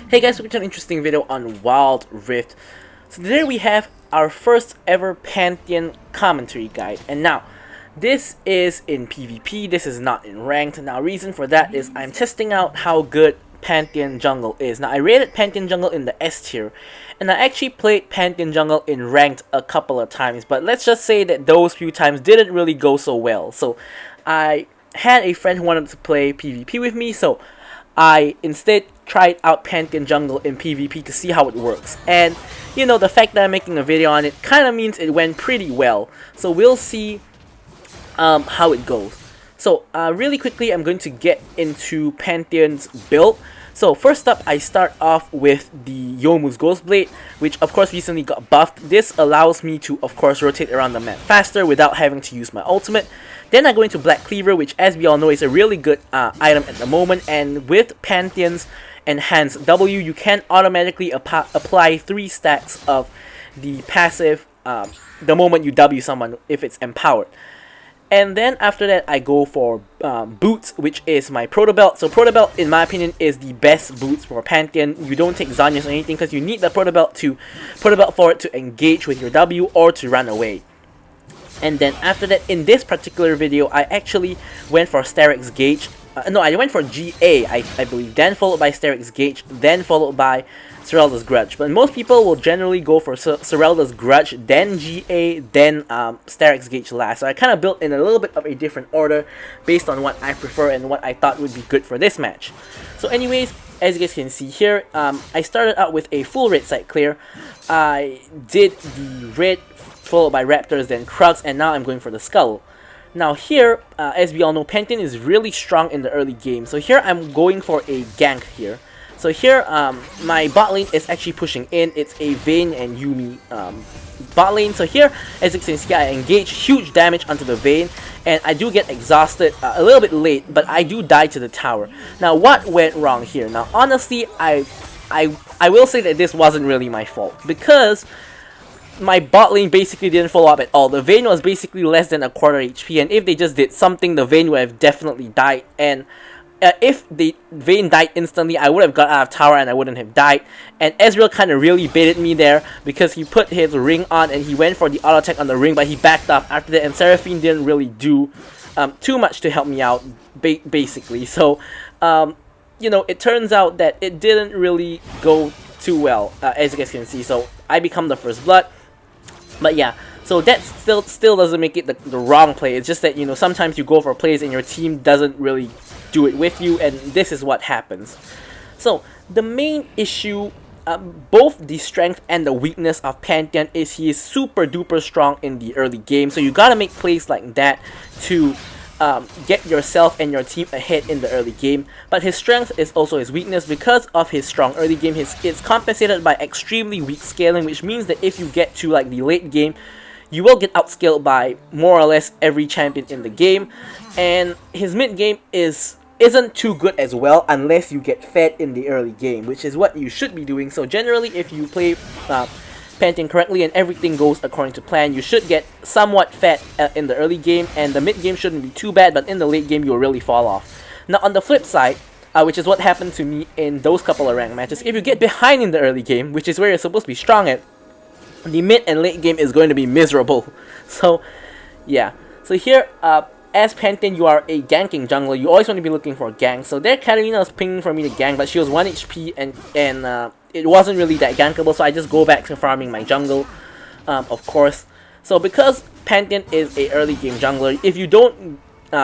Hey guys, welcome to an interesting video on Wild Rift. So today we have our first ever Pantheon commentary guide, and now this is in PvP, this is not in ranked. Now reason for that is I'm testing out how good Pantheon jungle is. Now I rated Pantheon jungle in the S tier, and I actually played Pantheon jungle in ranked a couple of times, but let's just say that those few times didn't really go so well. So I had a friend who wanted to play PvP with me, so I instead tried out Pantheon jungle in PvP to see how it works. And you know, the fact that I'm making a video on it kind of means it went pretty well. So we'll see how it goes. So really quickly, I'm going to get into Pantheon's build. So first up, I start off with the Youmuu's Ghostblade, which of course recently got buffed. This allows me to of course rotate around the map faster without having to use my ultimate. Then I go into Black Cleaver, which as we all know is a really good item at the moment, and with Pantheon's enhanced W, you can automatically apply 3 stacks of the passive the moment you W someone if it's empowered. And then after that, I go for Boots, which is my Proto Belt. So Proto Belt, in my opinion, is the best boots for Pantheon. You don't take Zanyas or anything because you need the Proto Belt for it to engage with your W or to run away. And then after that, in this particular video, I actually went for Starix Gauge. No, I went for GA, I believe, then followed by Starix Gauge, then followed by Serelda's Grudge. But most people will generally go for Serelda's Grudge, then GA, then Starix Gauge last. So I kind of built in a little bit of a different order based on what I prefer and what I thought would be good for this match. So anyways, as you guys can see here, I started out with a full red side clear. I did the red followed by Raptors, then Krugs, and now I'm going for the Skull. Now here, as we all know, Pantheon is really strong in the early game. So here I'm going for a gank here. So here, my bot lane is actually pushing in. It's a Vayne and Yuumi bot lane. So here, as you can see, I engage huge damage onto the Vayne, and I do get exhausted a little bit late, but I do die to the tower. Now what went wrong here? Now honestly, I will say that this wasn't really my fault, because my bot lane basically didn't follow up at all. The Vayne was basically less than a quarter HP, and if they just did something, the Vayne would have definitely died. And if the Vayne died instantly, I would have got out of tower and I wouldn't have died. And Ezreal kind of really baited me there, because he put his ring on and he went for the auto attack on the ring, but he backed off after that, and Seraphine didn't really do too much to help me out, basically. So, you know, it turns out that it didn't really go too well, as you guys can see. So I become the first blood. But yeah, so that still doesn't make it the wrong play. It's just that, you know, sometimes you go for plays and your team doesn't really do it with you, and this is what happens. So the main issue, both the strength and the weakness of Pantheon, is he is super duper strong in the early game. So you gotta make plays like that to get yourself and your team ahead in the early game. But his strength is also his weakness. Because of his strong early game, it's compensated by extremely weak scaling, which means that if you get to like the late game, you will get outscaled by more or less every champion in the game. And his mid game isn't too good as well, unless you get fed in the early game, which is what you should be doing. So generally, if you play Pantheon correctly and everything goes according to plan, you should get somewhat fed in the early game, and the mid game shouldn't be too bad, but in the late game you'll really fall off. Now on the flip side, which is what happened to me in those couple of ranked matches, if you get behind in the early game, which is where you're supposed to be strong at, the mid and late game is going to be miserable. So yeah, so here as Pantheon, you are a ganking jungler. You always want to be looking for ganks. So there, Katarina was pinging for me to gank, but she was 1 HP, and it wasn't really that gankable, so I just go back to farming my jungle, of course. So because Pantheon is a early game jungler, if you don't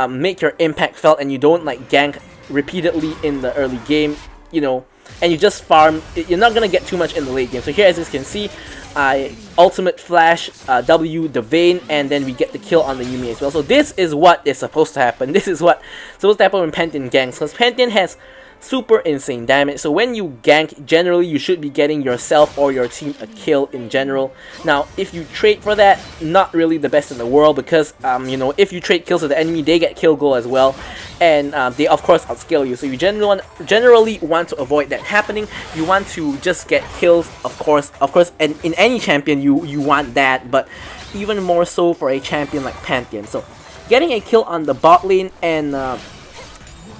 make your impact felt and you don't like gank repeatedly in the early game, you know, and you just farm, you're not gonna get too much in the late game. So here, as you can see, I ultimate flash W the Vayne, and then we get the kill on the Yuumi as well. So this is what is supposed to happen. This is what supposed to happen when Pantheon ganks, because Pantheon has super insane damage. So when you gank, generally you should be getting yourself or your team a kill in general. Now if you trade for that, not really the best in the world, because you know, if you trade kills with the enemy, they get kill goal as well, and they of course outscale you. So you generally want to avoid that happening. You want to just get kills, of course, and in any champion you want that, but even more so for a champion like Pantheon. So getting a kill on the bot lane and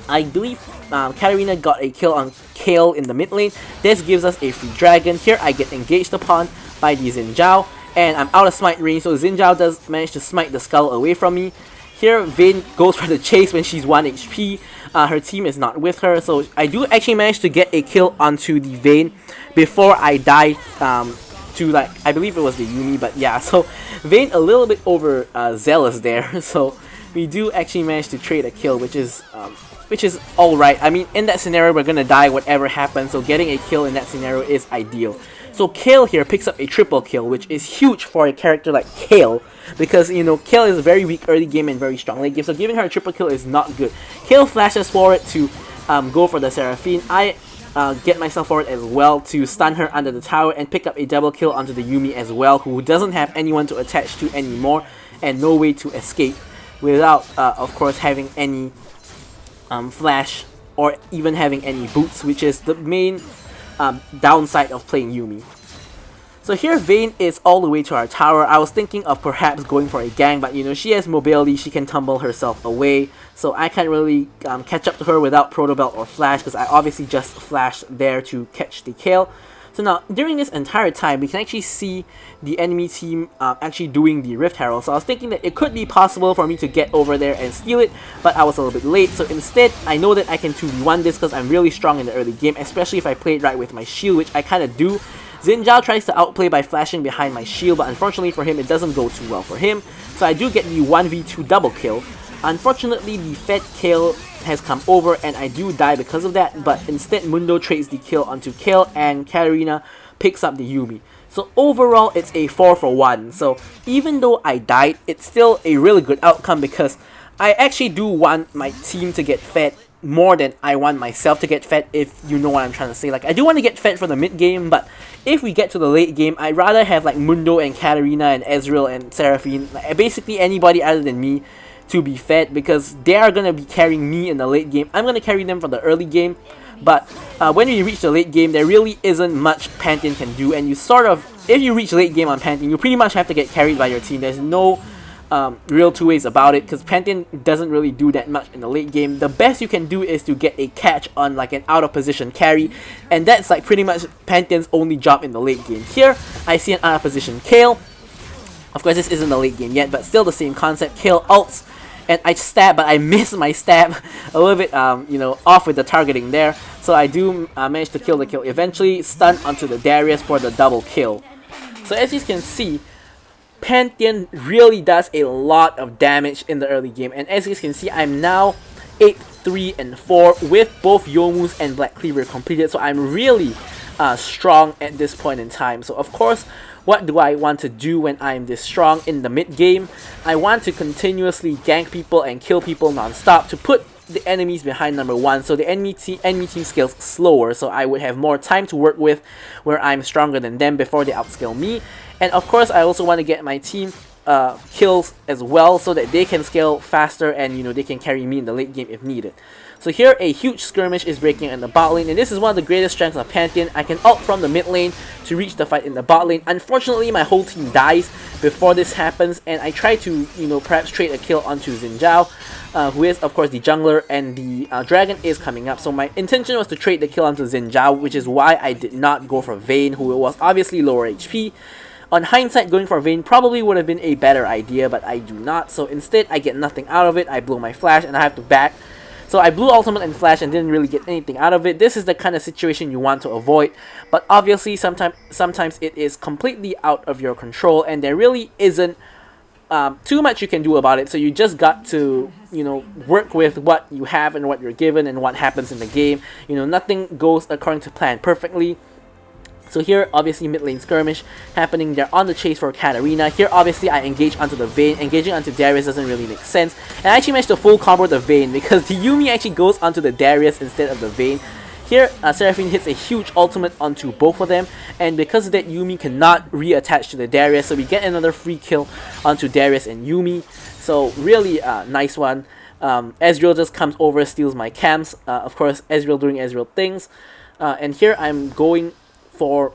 I believe Katarina got a kill on Kale in the mid lane. This gives us a free dragon. Here I get engaged upon by the Xin Zhao, and I'm out of smite range, so Xin Zhao does manage to smite the skull away from me. Here Vayne goes for the chase when she's 1 HP. Her team is not with her, so I do actually manage to get a kill onto the Vayne before I die to, like, I believe it was the Yuumi, but yeah, so Vayne a little bit over zealous there, so we do actually manage to trade a kill, which is alright. I mean, in that scenario we're gonna die whatever happens, so getting a kill in that scenario is ideal. So Kale here picks up a triple kill, which is huge for a character like Kale, because, you know, Kale is very weak early game and very strong late game, so giving her a triple kill is not good. Kale flashes forward to go for the Seraphine. I get myself forward as well to stun her under the tower and pick up a double kill onto the Yuumi as well, who doesn't have anyone to attach to anymore and no way to escape without, of course, having any flash or even having any boots, which is the main downside of playing Yuumi. So here Vayne is all the way to our tower. I was thinking of perhaps going for a gank, but you know, she has mobility, she can tumble herself away, so I can't really catch up to her without Proto Belt or Flash, because I obviously just flashed there to catch the kill. So now, during this entire time, we can actually see the enemy team actually doing the Rift Herald. So I was thinking that it could be possible for me to get over there and steal it, but I was a little bit late. So instead, I know that I can 2v1 this because I'm really strong in the early game, especially if I play it right with my shield, which I kind of do. Xin Zhao tries to outplay by flashing behind my shield, but unfortunately for him, it doesn't go too well for him. So I do get the 1v2 double kill. Unfortunately, the Fed Kale has come over and I do die because of that, but instead Mundo trades the kill onto Kale and Katarina picks up the Yuumi. So overall, it's a 4 for 1. So even though I died, it's still a really good outcome because I actually do want my team to get fed more than I want myself to get fed, if you know what I'm trying to say. Like, I do want to get fed for the mid game, but if we get to the late game, I'd rather have like Mundo and Katarina and Ezreal and Seraphine, like, basically anybody other than me, to be fed, because they are going to be carrying me in the late game. I'm going to carry them for the early game, but when you reach the late game, there really isn't much Pantheon can do, and you sort of, if you reach late game on Pantheon, you pretty much have to get carried by your team. There's no real two ways about it, because Pantheon doesn't really do that much in the late game. The best you can do is to get a catch on like an out of position carry, and that's like pretty much Pantheon's only job in the late game. Here, I see an out of position Kale. Of course, this isn't the late game yet, but still the same concept. Kale ults, and I stab, but I miss my stab a little bit, you know, off with the targeting there. So I do manage to kill the kill. Eventually, stun onto the Darius for the double kill. So as you can see, Pantheon really does a lot of damage in the early game. And as you can see, I'm now 8, 3, and 4 with both Youmu's and Black Cleaver completed. So I'm really strong at this point in time. So of course, what do I want to do when I'm this strong in the mid game? I want to continuously gank people and kill people non-stop to put the enemies behind number 1, so the enemy team scales slower, so I would have more time to work with where I'm stronger than them before they outscale me. And of course, I also want to get my team kills as well, so that they can scale faster and, you know, they can carry me in the late game if needed. So here, a huge skirmish is breaking in the bot lane, and this is one of the greatest strengths of Pantheon. I can ult from the mid lane to reach the fight in the bot lane. Unfortunately, my whole team dies before this happens, and I try to, you know, perhaps trade a kill onto Xin Zhao, who is, of course, the jungler, and the dragon is coming up. So my intention was to trade the kill onto Xin Zhao, which is why I did not go for Vayne, who was obviously lower HP. On hindsight, going for Vayne probably would have been a better idea, but I do not. So instead, I get nothing out of it. I blow my flash, and I have to back. So I blew ultimate and flash and didn't really get anything out of it. This is the kind of situation you want to avoid, but obviously sometimes it is completely out of your control, and there really isn't too much you can do about it. So you just got to, you know, work with what you have and what you're given and what happens in the game. You know, nothing goes according to plan perfectly. So here, obviously, mid lane skirmish happening. They're on the chase for Katarina. Here, obviously, I engage onto the Vayne. Engaging onto Darius doesn't really make sense. And I actually managed to full combo the Vayne because the Yuumi actually goes onto the Darius instead of the Vayne. Here, Seraphine hits a huge ultimate onto both of them. And because of that, Yuumi cannot reattach to the Darius. So we get another free kill onto Darius and Yuumi. So really nice one. Ezreal just comes over, steals my camps. Of course, Ezreal doing Ezreal things. And here I'm going for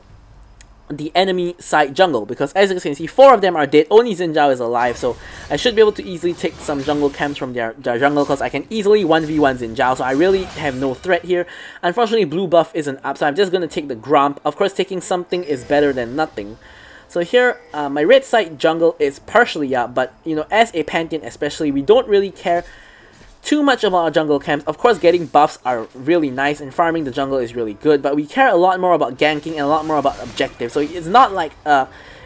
the enemy side jungle, because as you can see, 4 of them are dead, only Xin Zhao is alive, so I should be able to easily take some jungle camps from their jungle, because I can easily 1v1 Xin Zhao, so I really have no threat here. Unfortunately, blue buff isn't up, so I'm just going to take the Gromp. Of course, taking something is better than nothing. So here, my red side jungle is partially up, but you know, as a Pantheon especially, we don't really care too much about our jungle camps. Of course, getting buffs are really nice and farming the jungle is really good, but we care a lot more about ganking and a lot more about objectives. So it's not like,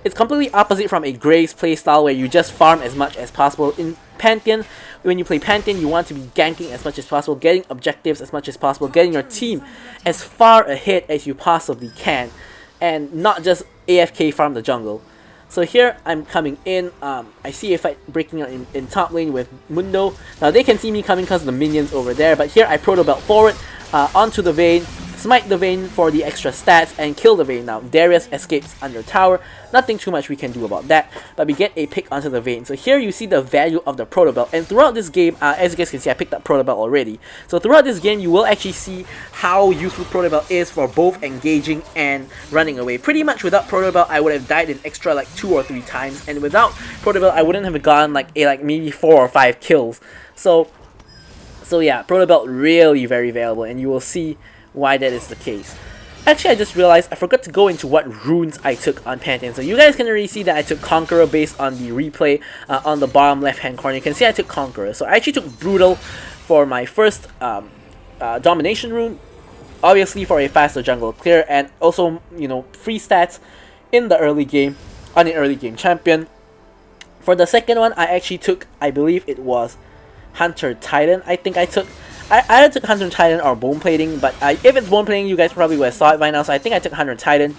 it's completely opposite from a Graves playstyle where you just farm as much as possible. In Pantheon, when you play Pantheon, you want to be ganking as much as possible, getting objectives as much as possible, getting your team as far ahead as you possibly can, and not just AFK farm the jungle. So here, I'm coming in, I see a fight breaking out in top lane with Mundo. Now they can see me coming because of the minions over there, but here I Proto Belt forward, onto the Vayne, smite the Vayne for the extra stats, and kill the Vayne. Now Darius escapes under tower, nothing too much we can do about that, but we get a pick onto the Vayne. So here you see the value of the Proto Belt, and throughout this game, as you guys can see, I picked up Proto Belt already. So throughout this game, you will actually see how useful Proto Belt is for both engaging and running away. Pretty much without Proto Belt, I would have died an extra like 2 or 3 times, and without Proto Belt, I wouldn't have gotten like maybe 4 or 5 kills. So yeah, Proto Belt really very valuable, and you will see why that is the case. Actually, I just realized I forgot to go into what runes I took on Pantheon. So you guys can already see that I took Conqueror based on the replay on the bottom left hand corner. You can see I took Conqueror. So I actually took Brutal for my first Domination rune, obviously for a faster jungle clear, and also, you know, free stats in the early game on an early game champion. For the second one, I actually took, I believe it was Hunter Titan. I think I took either took Hunter Titan or Bone Plating, but if it's Bone Plating, you guys probably would have saw it by now, so I think I took Hunter Titan,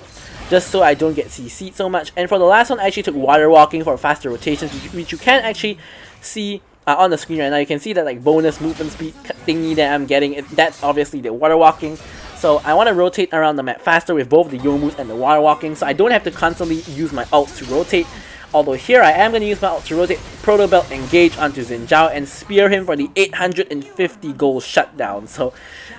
just so I don't get CC'd so much. And for the last one, I actually took Water Walking for faster rotations, which you can actually see on the screen right now. You can see that like bonus movement speed thingy that I'm getting, that's obviously the Water Walking. So I want to rotate around the map faster with both the Youmu's and the Water Walking, so I don't have to constantly use my ult to rotate. Although here I am going to use my ult to rotate Proto Belt engage onto Xin Zhao and spear him for the 850 gold shutdown. So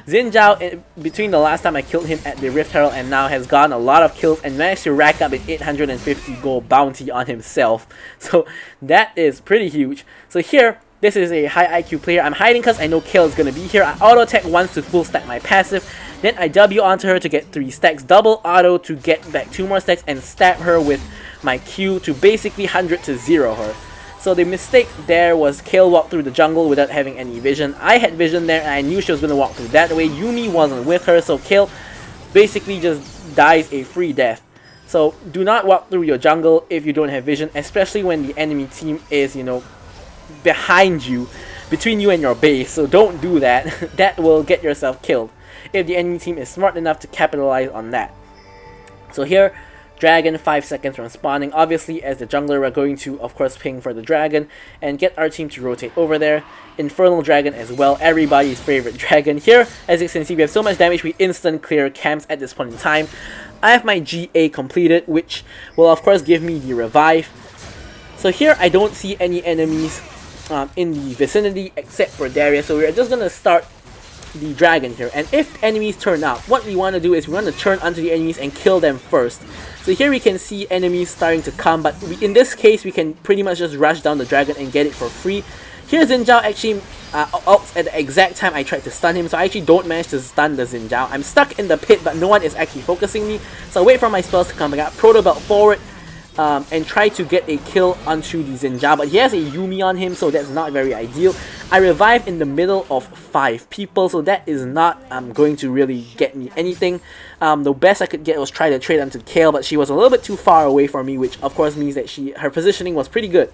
Xin Zhao, between the last time I killed him at the Rift Herald and now, has gotten a lot of kills and managed to rack up an 850 gold bounty on himself. So that is pretty huge. So here, this is a high IQ player. I'm hiding because I know Kale is going to be here. I auto attack once to full stack my passive. Then I W onto her to get 3 stacks, double auto to get back 2 more stacks, and stab her with my Q to basically 100 to 0 her. So the mistake there was Kale walked through the jungle without having any vision. I had vision there and I knew she was going to walk through that way. Yuumi wasn't with her, so Kale basically just dies a free death. So do not walk through your jungle if you don't have vision, especially when the enemy team is, you know, behind you, between you and your base. So don't do that. That will get yourself killed if the enemy team is smart enough to capitalize on that. So here, dragon 5 seconds from spawning. Obviously, as the jungler, we're going to, of course, ping for the dragon and get our team to rotate over there. Infernal dragon as well, everybody's favorite dragon. Here, as you can see, we have so much damage, we instant clear camps at this point in time. I have my GA completed, which will, of course, give me the revive. So here, I don't see any enemies in the vicinity except for Darius, so we're just going to start the dragon here. And if enemies turn up, what we want to do is we want to turn onto the enemies and kill them first. So here we can see enemies starting to come, but in this case we can pretty much just rush down the dragon and get it for free. Here Xin Zhao actually ults at the exact time I tried to stun him, so I actually don't manage to stun the Xin Zhao. I'm stuck in the pit, but no one is actually focusing me, so I wait for my spells to come back up, Proto Belt forward, and try to get a kill onto the Xin Zhao, but he has a Yuumi on him, so that's not very ideal. I revive in the middle of 5 people, so that is not going to really get me anything. The best I could get was try to trade onto Kale, but she was a little bit too far away from me, which of course means that her positioning was pretty good.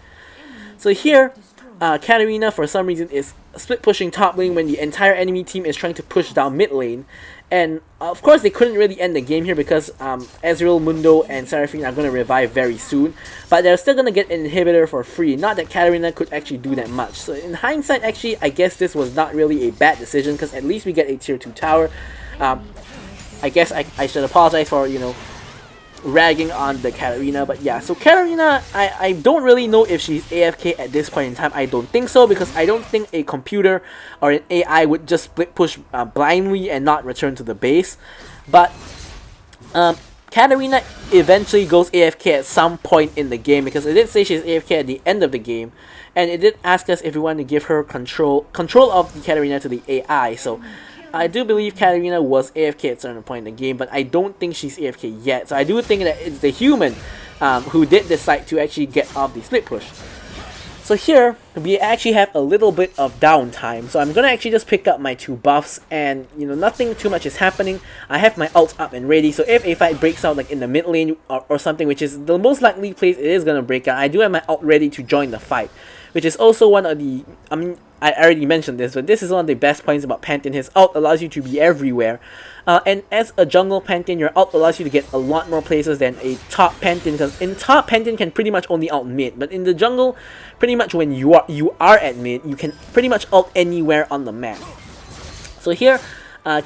So here, Katarina for some reason is split pushing top lane when the entire enemy team is trying to push down mid lane. And of course they couldn't really end the game here because Ezreal, Mundo, and Seraphine are going to revive very soon. But they're still going to get an inhibitor for free. Not that Katarina could actually do that much. So in hindsight, actually, I guess this was not really a bad decision because at least we get a tier 2 tower. I guess I should apologize for, you know, ragging on the Katarina, but yeah, so Katarina, I don't really know if she's AFK at this point in time. I don't think so, because I don't think a computer or an AI would just split push blindly and not return to the base. But Katarina eventually goes AFK at some point in the game, because it did say she's AFK at the end of the game, and it did ask us if we want to give her control of the Katarina to the AI. So I do believe Katarina was AFK at a certain point in the game, but I don't think she's AFK yet. So I do think that it's the human who did decide to actually get off the split push. So here, we actually have a little bit of downtime. So I'm going to actually just pick up my 2 buffs, and nothing too much is happening. I have my ult up and ready, so if a fight breaks out like in the mid lane or something, which is the most likely place it is going to break out, I do have my ult ready to join the fight. Which is also one of the, I already mentioned this, but this is one of the best points about Pantheon. His ult allows you to be everywhere. And as a jungle Pantheon, your ult allows you to get a lot more places than a top Pantheon, because in top Pantheon can pretty much only ult mid, but in the jungle, pretty much when you are at mid, you can pretty much ult anywhere on the map. So here,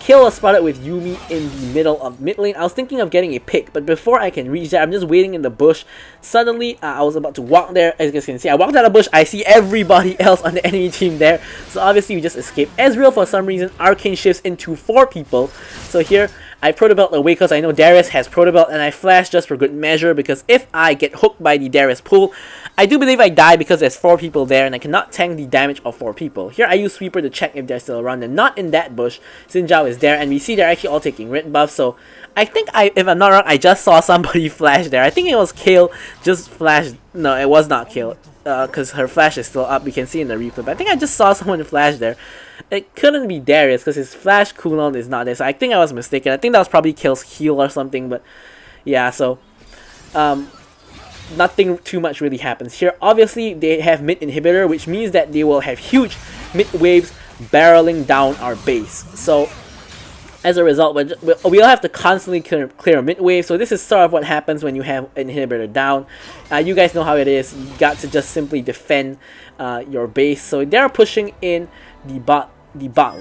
Kill was spotted with Yuumi in the middle of mid lane. I was thinking of getting a pick, but before I can reach that, I'm just waiting in the bush. Suddenly, I was about to walk there. As you guys can see, I walked out of the bush. I see everybody else on the enemy team there. So obviously, we just escaped. Ezreal, for some reason, arcane shifts into 4 people. So here, I protobelt away because I know Darius has protobelt, and I flash just for good measure, because if I get hooked by the Darius pool, I do believe I die because there's 4 people there and I cannot tank the damage of 4 people. Here I use Sweeper to check if they're still around, and not in that bush. Xin Zhao is there, and we see they're actually all taking red buffs, so I think if I'm not wrong, I just saw somebody flash there. I think it was Kale just flashed. No, it was not Kale, because her flash is still up. We can see in the replay, but I think I just saw someone flash there. It couldn't be Darius because his flash cooldown is not there, so I think I was mistaken. I think that was probably Kale's heal or something, but yeah, so nothing too much really happens here. Obviously, they have mid inhibitor, which means that they will have huge mid waves barreling down our base. So as a result, we'll have to constantly clear mid wave. So this is sort of what happens when you have an inhibitor down. You guys know how it is. You got to just simply defend your base. So they're pushing in the bot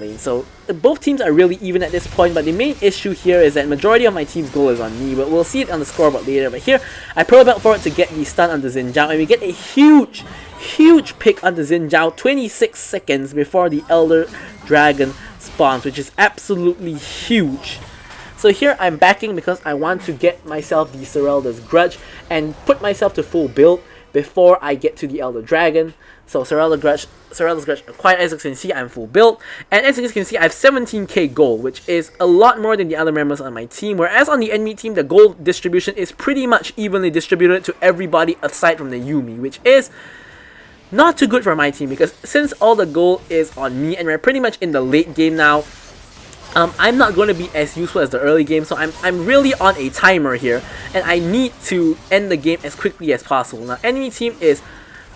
lane. So both teams are really even at this point, but the main issue here is that majority of my team's goal is on me, but we'll see it on the scoreboard later. But here, I protobelt for it to get the stun onto Xin Zhao, and we get a huge pick onto Xin Zhao 26 seconds before the Elder Dragon spawns, which is absolutely huge. So here I'm backing because I want to get myself the Serelda's Grudge and put myself to full build before I get to the Elder Dragon. So Serelda's Grudge acquired. As you can see, I'm full build, and as you guys can see, I have 17k gold, which is a lot more than the other members on my team, whereas on the enemy team, the gold distribution is pretty much evenly distributed to everybody aside from the Yuumi, which is not too good for my team, because since all the gold is on me and we're pretty much in the late game now, I'm not going to be as useful as the early game, so I'm really on a timer here, and I need to end the game as quickly as possible. Now, enemy team is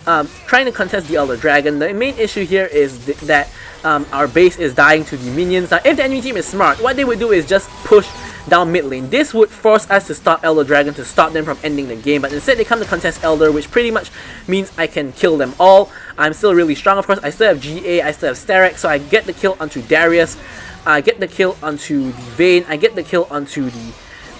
trying to contest the Elder Dragon. The main issue here is that our base is dying to the minions. Now, if the enemy team is smart, what they would do is just push down mid lane. This would force us to stop Elder Dragon, to stop them from ending the game, but instead they come to contest Elder, which pretty much means I can kill them all. I'm still really strong, of course. I still have GA, I still have Starek, so I get the kill onto Darius, I get the kill onto the Vayne, I get the kill onto the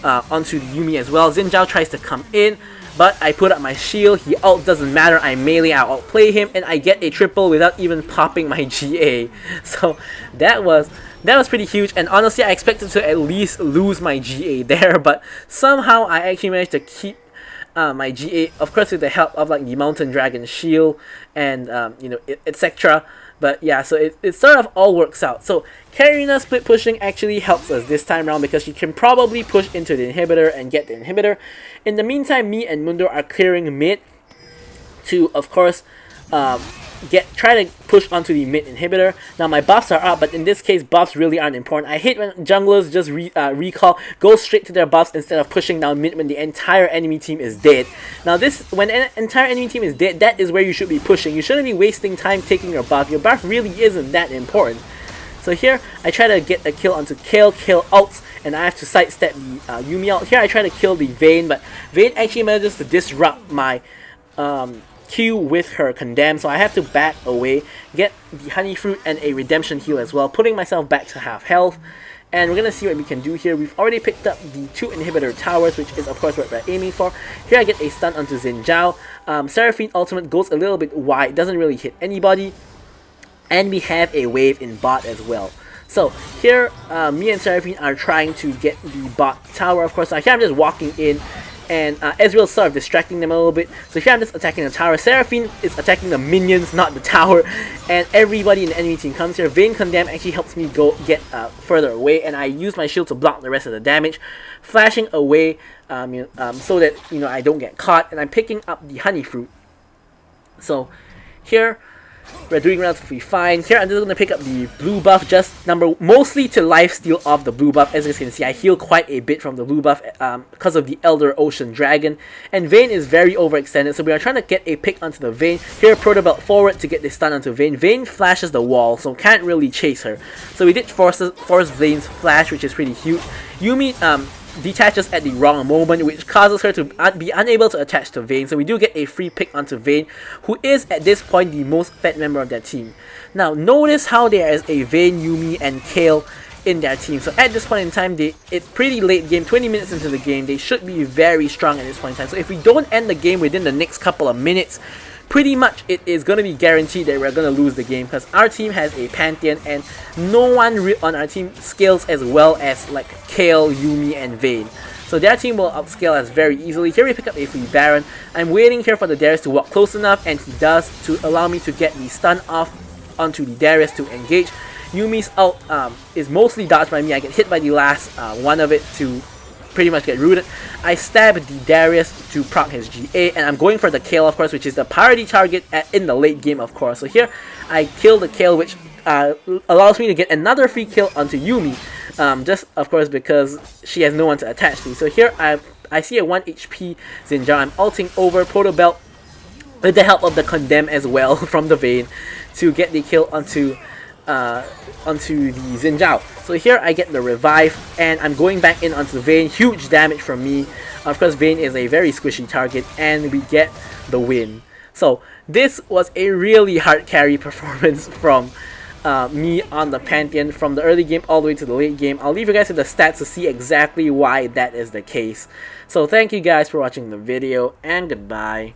Yuumi as well. Xin Zhao tries to come in, but I put up my shield. He ult, doesn't matter, I melee, I outplay him, and I get a triple without even popping my GA. So that was pretty huge, and honestly I expected to at least lose my GA there, but somehow I actually managed to keep my GA, of course with the help of like the Mountain Dragon shield and etc. But yeah, so it sort of all works out. So Katarina split pushing actually helps us this time around, because she can probably push into the inhibitor and get the inhibitor. In the meantime, me and Mundo are clearing mid to, of course, try to push onto the mid inhibitor. Now my buffs are up, but in this case buffs really aren't important. I hate when junglers just recall, go straight to their buffs instead of pushing down mid when the entire enemy team is dead. Now when an entire enemy team is dead, that is where you should be pushing. You shouldn't be wasting time taking your buff. Your buff really isn't that important. So here I try to get a kill onto Kill ults, and I have to sidestep the Yuumi ult. Here I try to kill the Vayne, but Vayne actually manages to disrupt my Q with her Condemn, so I have to back away, get the Honey Fruit and a Redemption heal as well, putting myself back to half health. And we're gonna see what we can do here. We've already picked up the 2 inhibitor towers, which is of course what we're aiming for. Here I get a stun onto Xin Zhao. Seraphine ultimate goes a little bit wide, doesn't really hit anybody, and we have a wave in bot as well. So here me and Seraphine are trying to get the bot tower, of course. Now here I'm just walking in, and Ezreal's sort of distracting them a little bit. So here I'm just attacking the tower. Seraphine is attacking the minions, not the tower, and everybody in the enemy team comes here. Vayne Condemn actually helps me get further away, and I use my shield to block the rest of the damage, flashing away so that I don't get caught, and I'm picking up the honey fruit. So here we're doing relatively fine. Here I'm just going to pick up the blue buff, mostly to lifesteal off the blue buff. As you can see, I heal quite a bit from the blue buff because of the Elder Ocean Dragon. And Vayne is very overextended, so we are trying to get a pick onto the Vayne. Here, Protobelt forward to get the stun onto Vayne. Vayne flashes the wall, so can't really chase her. So we did force Vayne's flash, which is pretty huge. Yuumi detaches at the wrong moment, which causes her to be unable to attach to Vayne, so we do get a free pick onto Vayne, who is at this point the most fed member of their team. Now notice how there is a Vayne, Yuumi, and Kayle in their team. So at this point in time, it's pretty late game, 20 minutes into the game. They should be very strong at this point in time. So if we don't end the game within the next couple of minutes, pretty much it is going to be guaranteed that we're going to lose the game, because our team has a Pantheon and no one on our team scales as well as like Kayle, Yuumi, and Vayne. So their team will upscale us very easily. Here we pick up a free Baron. I'm waiting here for the Darius to walk close enough, and he does, to allow me to get the stun off onto the Darius to engage. Yuumi's ult is mostly dodged by me. I get hit by the last one of it to pretty much get rooted. I stab the Darius to proc his GA, and I'm going for the Kayle, of course, which is the priority target in the late game, of course. So here I kill the Kayle, which allows me to get another free kill onto Yuumi, just of course because she has no one to attach to. So here I see a 1 HP Xin Zhao. I'm ulting over Protobelt with the help of the Condemn as well from the Vayne to get the kill onto the Xin Zhao. So here I get the revive, and I'm going back in onto the Vayne. Huge damage from me. Of course, Vayne is a very squishy target, and we get the win. So this was a really hard carry performance from me on the Pantheon, from the early game all the way to the late game. I'll leave you guys with the stats to see exactly why that is the case. So thank you guys for watching the video, and goodbye.